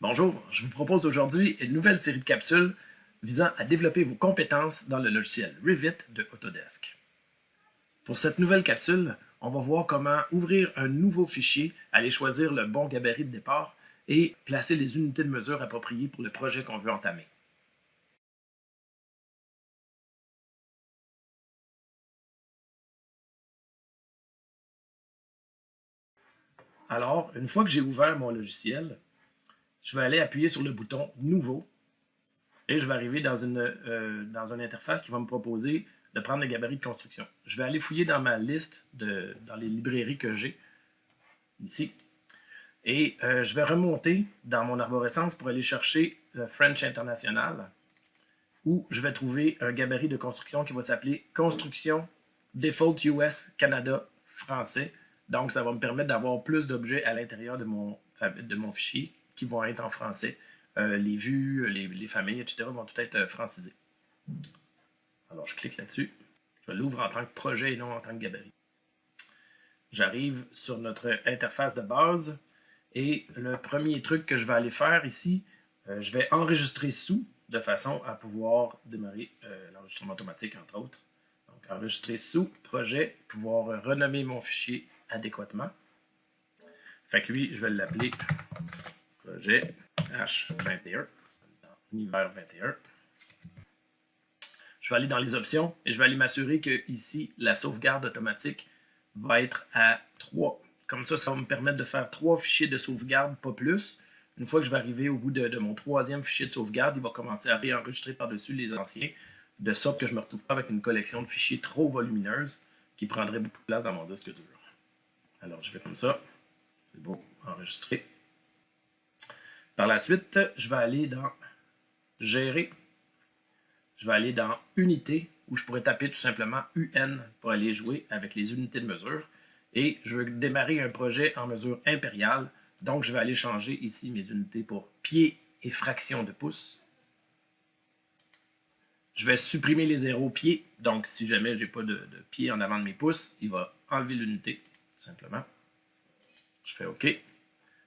Bonjour, je vous propose aujourd'hui une nouvelle série de capsules visant à développer vos compétences dans le logiciel Revit de Autodesk. Pour cette nouvelle capsule, on va voir comment ouvrir un nouveau fichier, aller choisir le bon gabarit de départ et placer les unités de mesure appropriées pour le projet qu'on veut entamer. Alors, une fois que j'ai ouvert mon logiciel, je vais aller appuyer sur le bouton « Nouveau » et je vais arriver dans une interface qui va me proposer de prendre le gabarit de construction. Je vais aller fouiller dans ma liste, dans les librairies que j'ai, ici, et je vais remonter dans mon arborescence pour aller chercher le French International, où je vais trouver un gabarit de construction qui va s'appeler Construction Default US Canada français. Donc, ça va me permettre d'avoir plus d'objets à l'intérieur de mon fichier qui vont être en français. Les vues, les familles, etc. vont tout être francisés. Alors, je clique là-dessus. Je l'ouvre en tant que projet et non en tant que gabarit. J'arrive sur notre interface de base et le premier truc que je vais aller faire ici, je vais enregistrer sous de façon à pouvoir démarrer l'enregistrement automatique, entre autres. Donc, enregistrer sous, projet, pouvoir renommer mon fichier adéquatement. Fait que lui, je vais l'appeler projet H21, univers 21. Je vais aller dans les options et je vais aller m'assurer que ici, la sauvegarde automatique va être à 3. Comme ça va me permettre de faire 3 fichiers de sauvegarde, pas plus. Une fois que je vais arriver au bout de mon 3e fichier de sauvegarde, il va commencer à réenregistrer par-dessus les anciens, de sorte que je ne me retrouve pas avec une collection de fichiers trop volumineuse qui prendrait beaucoup de place dans mon disque dur. Alors, je vais comme ça. C'est beau, enregistrer. Par la suite, je vais aller dans Gérer. Je vais aller dans Unité, où je pourrais taper tout simplement UN pour aller jouer avec les unités de mesure. Et je veux démarrer un projet en mesure impériale. Donc, je vais aller changer ici mes unités pour pieds et fractions de pouces. Je vais supprimer les zéros pieds. Donc, si jamais je n'ai pas de pieds en avant de mes pouces, il va enlever l'unité, simplement. Je fais OK.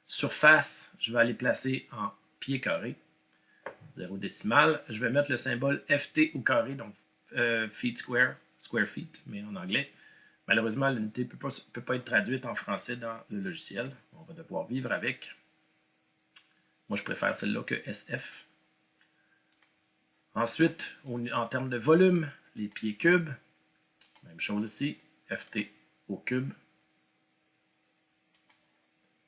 Surface, je vais aller placer en pieds carrés. 0 décimal. Je vais mettre le symbole FT au carré, donc feet square, square feet, mais en anglais. Malheureusement, l'unité ne peut pas être traduite en français dans le logiciel. On va devoir vivre avec. Moi, je préfère celle-là que SF. Ensuite, en termes de volume, les pieds cubes. Même chose ici, FT au cube.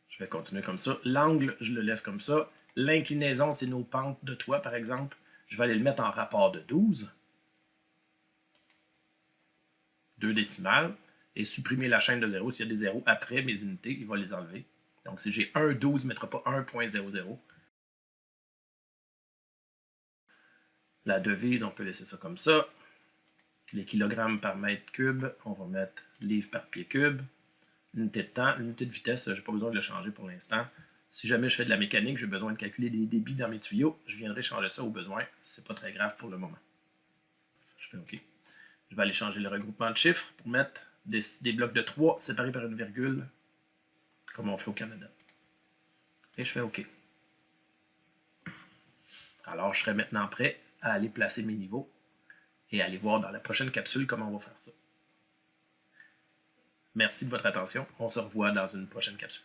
Je vais continuer comme ça. L'angle, je le laisse comme ça. L'inclinaison, c'est nos pentes de toit, par exemple. Je vais aller le mettre en rapport de 12. 2 décimales. Et supprimer la chaîne de 0. S'il y a des zéros après mes unités, il va les enlever. Donc, si j'ai 1,12, il ne mettra pas 1,00. La devise, on peut laisser ça comme ça. Les kilogrammes par mètre cube, on va mettre livres par pied cube. L'unité de temps, l'unité de vitesse, je n'ai pas besoin de le changer pour l'instant. Si jamais je fais de la mécanique, j'ai besoin de calculer des débits dans mes tuyaux, je viendrai changer ça au besoin. Ce n'est pas très grave pour le moment. Je fais OK. Je vais aller changer le regroupement de chiffres pour mettre des blocs de 3 séparés par une virgule, comme on fait au Canada. Et je fais OK. Alors, je serai maintenant prêt à aller placer mes niveaux et aller voir dans la prochaine capsule comment on va faire ça. Merci de votre attention. On se revoit dans une prochaine capsule.